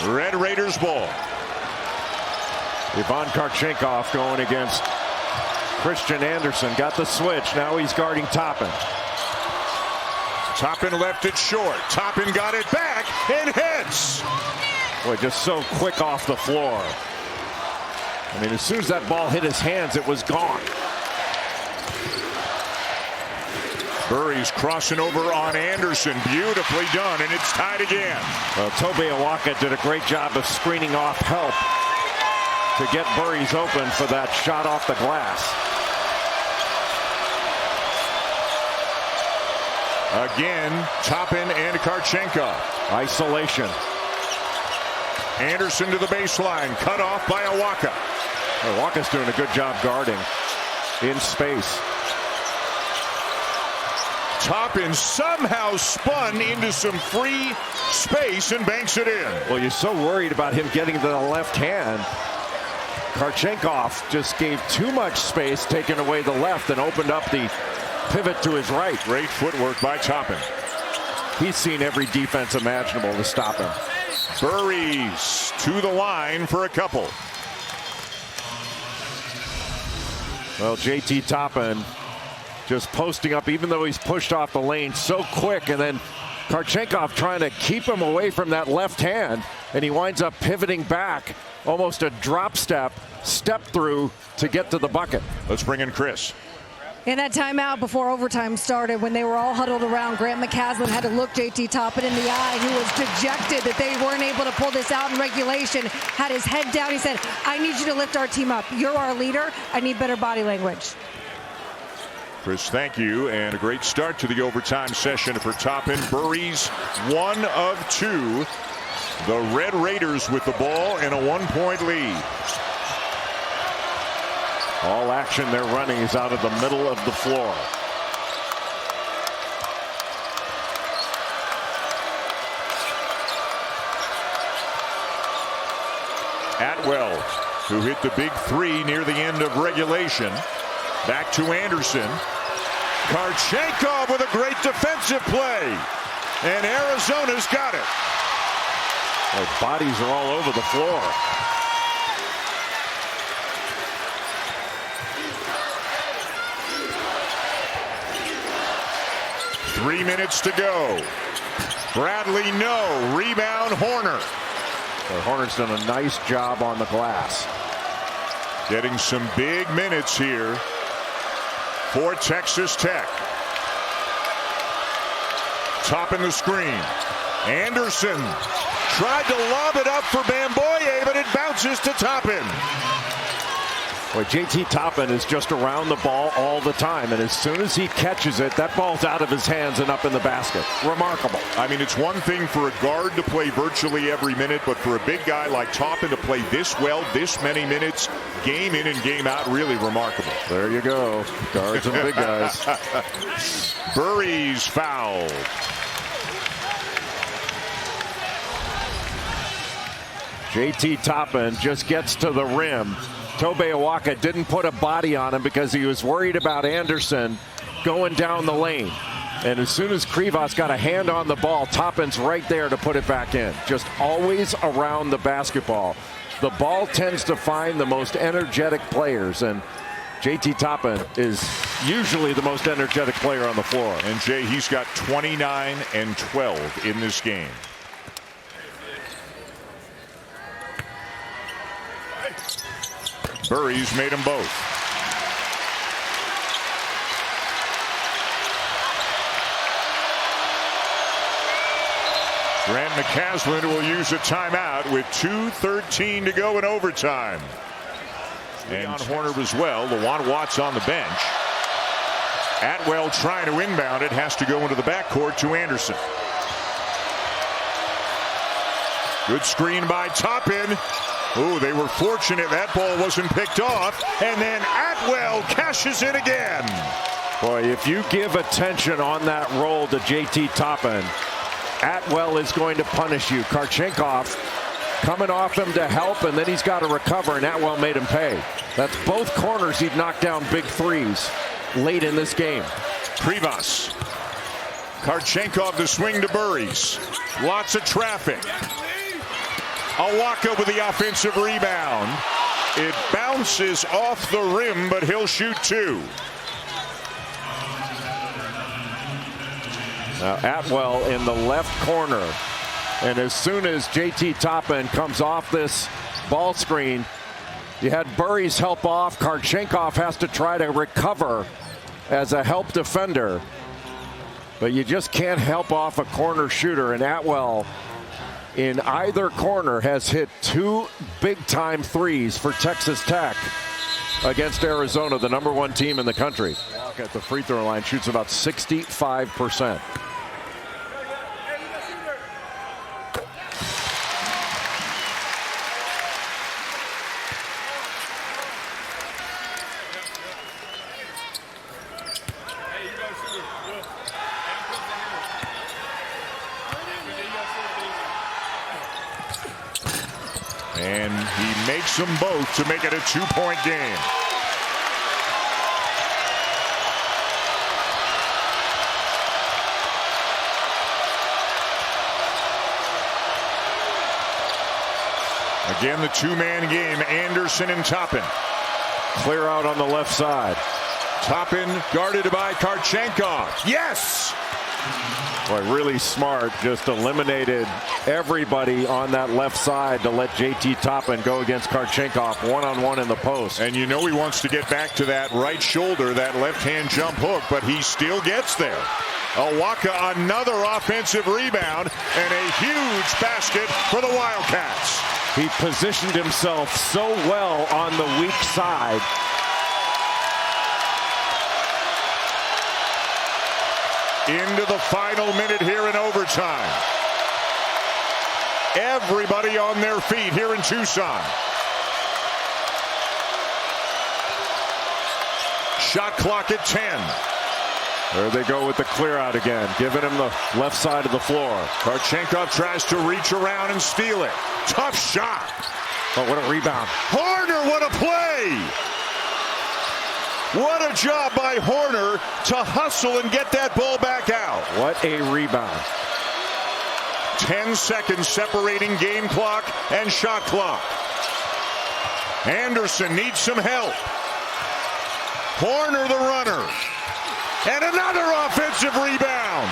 Red Raiders ball. Ivan Karchenkov going against Christian Anderson. Got the switch. Now he's guarding Toppin. Toppin left it short. Toppin got it back and hits. Boy, just so quick off the floor. I mean, as soon as that ball hit his hands, it was gone. Burry's crossing over on Anderson. Beautifully done, and it's tied again. Well, Tobe Awaka did a great job of screening off help to get Burry's open for that shot off the glass. Again, Toppin and Karchenkov. Isolation. Anderson to the baseline. Cut off by Awaka. Awaka's doing a good job guarding in space. Toppin somehow spun into some free space and banks it in. Well, you're so worried about him getting to the left hand. Karchenkov just gave too much space, taking away the left, and opened up the pivot to his right. Great footwork by Toppin. He's seen every defense imaginable to stop him. Burry's to the line for a couple. Well, JT Toppin just posting up, even though he's pushed off the lane so quick, and then Karchenkov trying to keep him away from that left hand, and he winds up pivoting back, almost a drop step through to get to the bucket. Let's bring in Chris. In that timeout before overtime started, when they were all huddled around, Grant McCaslin had to look JT Toppin in the eye. He was dejected that they weren't able to pull this out in regulation. Had his head down. He said, I need you to lift our team up. You're our leader. I need better body language. Chris, thank you. And a great start to the overtime session for Toppin. Burry's 1 of 2. The Red Raiders with the ball in a 1-point lead. All action they're running is out of the middle of the floor. Atwell, who hit the big three near the end of regulation. Back to Anderson. Karchenkov with a great defensive play. And Arizona's got it. Their bodies are all over the floor. Three minutes to go. Bradley, no. Rebound, Horner. Well, Horner's done a nice job on the glass. Getting some big minutes here for Texas Tech. Toppin the screen. Anderson tried to lob it up for Bamboye, but it bounces to Toppin. Boy, JT Toppin is just around the ball all the time, and as soon as he catches it, that ball's out of his hands and up in the basket. Remarkable. I mean, it's one thing for a guard to play virtually every minute, but for a big guy like Toppin to play this well, this many minutes, game in and game out, really remarkable. There you go. Guards and big guys. Burry's fouled. JT Toppin just gets to the rim. Tobe Awaka didn't put a body on him because he was worried about Anderson going down the lane. And as soon as Krivas got a hand on the ball, Toppin's right there to put it back in. Just always around the basketball. The ball tends to find the most energetic players, and JT Toppin is usually the most energetic player on the floor. And Jay, he's got 29 and 12 in this game. Burry's made them both. Grant McCaslin will use a timeout with 2:13 to go in overtime. And on Horner as well. LaJuan Watts on the bench. Atwell trying to inbound it, has to go into the backcourt to Anderson. Good screen by Toppin. Oh, they were fortunate that ball wasn't picked off. And then Atwell cashes in again. Boy, if you give attention on that roll to JT Toppin, Atwell is going to punish you. Karchenkov coming off him to help, and then he's got to recover, and Atwell made him pay. That's both corners he'd knocked down big threes late in this game. Krivas. Karchenkov the swing to Burry's. Lots of traffic. Awaka with the offensive rebound. It bounces off the rim, but he'll shoot two. Now Atwell in the left corner. And as soon as JT Toppin comes off this ball screen, you had Burry's help off. Karchenkov has to try to recover as a help defender. But you just can't help off a corner shooter. And Atwell in either corner has hit two big-time threes for Texas Tech against Arizona, the #1 team in the country. At the free throw line, shoots about 65%. And he makes them both to make it a two-point game. Again, the two-man game, Anderson and Toppin. Clear out on the left side. Toppin guarded by Karchenkov. Yes! Boy, really smart. Just eliminated everybody on that left side to let JT Toppin go against Karchenkov one-on-one in the post. And you know he wants to get back to that right shoulder, that left-hand jump hook, but he still gets there. Awaka, another offensive rebound, and a huge basket for the Wildcats. He positioned himself so well on the weak side. Into the final minute here in overtime. Everybody on their feet here in Tucson. Shot clock at 10. There they go with the clear out again, giving him the left side of the floor. Karchenkov tries to reach around and steal it. Tough shot. Oh, what a rebound. Horner, what a play. What a job by Horner to hustle and get that ball back out. What a rebound. 10 seconds separating game clock and shot clock. Anderson needs some help. Horner the runner. And another offensive rebound.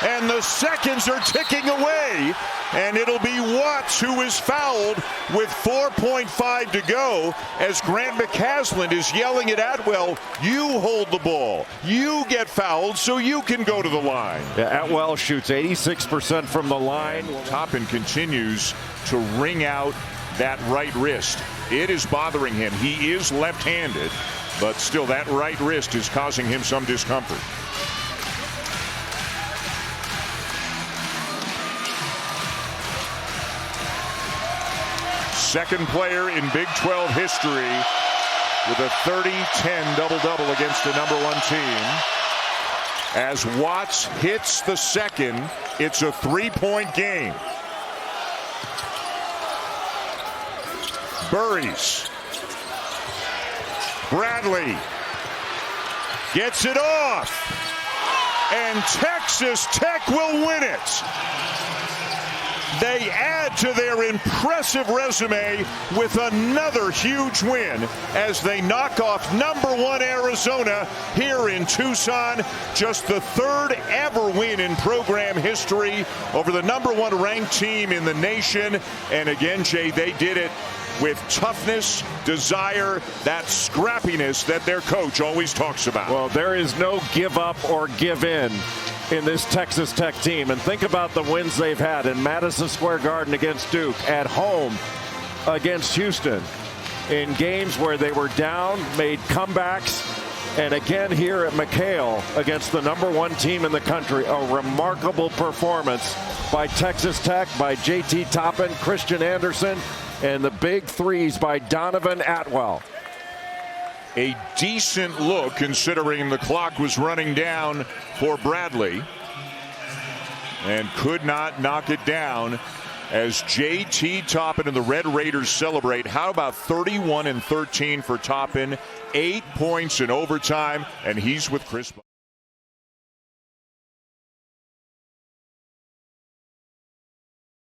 And the seconds are ticking away. And it'll be Watts who is fouled with 4.5 to go as Grant McCasland is yelling at Atwell, you hold the ball. You get fouled so you can go to the line. Yeah, Atwell shoots 86% from the line. Toppin continues to wring out that right wrist. It is bothering him. He is left-handed, but still that right wrist is causing him some discomfort. Second player in Big 12 history with a 30-10 double-double against the #1 team. As Watts hits the second, it's a three-point game. Burries. Bradley gets it off. And Texas Tech will win it. They add to their impressive resume with another huge win as they knock off #1 Arizona here in Tucson. Just the third ever win in program history over the #1 ranked team in the nation. And again, Jay, they did it with toughness, desire, that scrappiness that their coach always talks about. Well, there is no give up or give in this Texas Tech team. And think about the wins they've had in Madison Square Garden against Duke, at home against Houston, in games where they were down, made comebacks, and again here at McHale against the #1 team in the country. A remarkable performance by Texas Tech, by JT Toppin, Christian Anderson, and the big threes by Donovan Atwell. A decent look considering the clock was running down for Bradley, and could not knock it down as JT Toppin and the Red Raiders celebrate. How about 31 and 13 for Toppin, 8 points in overtime, and he's with Chris.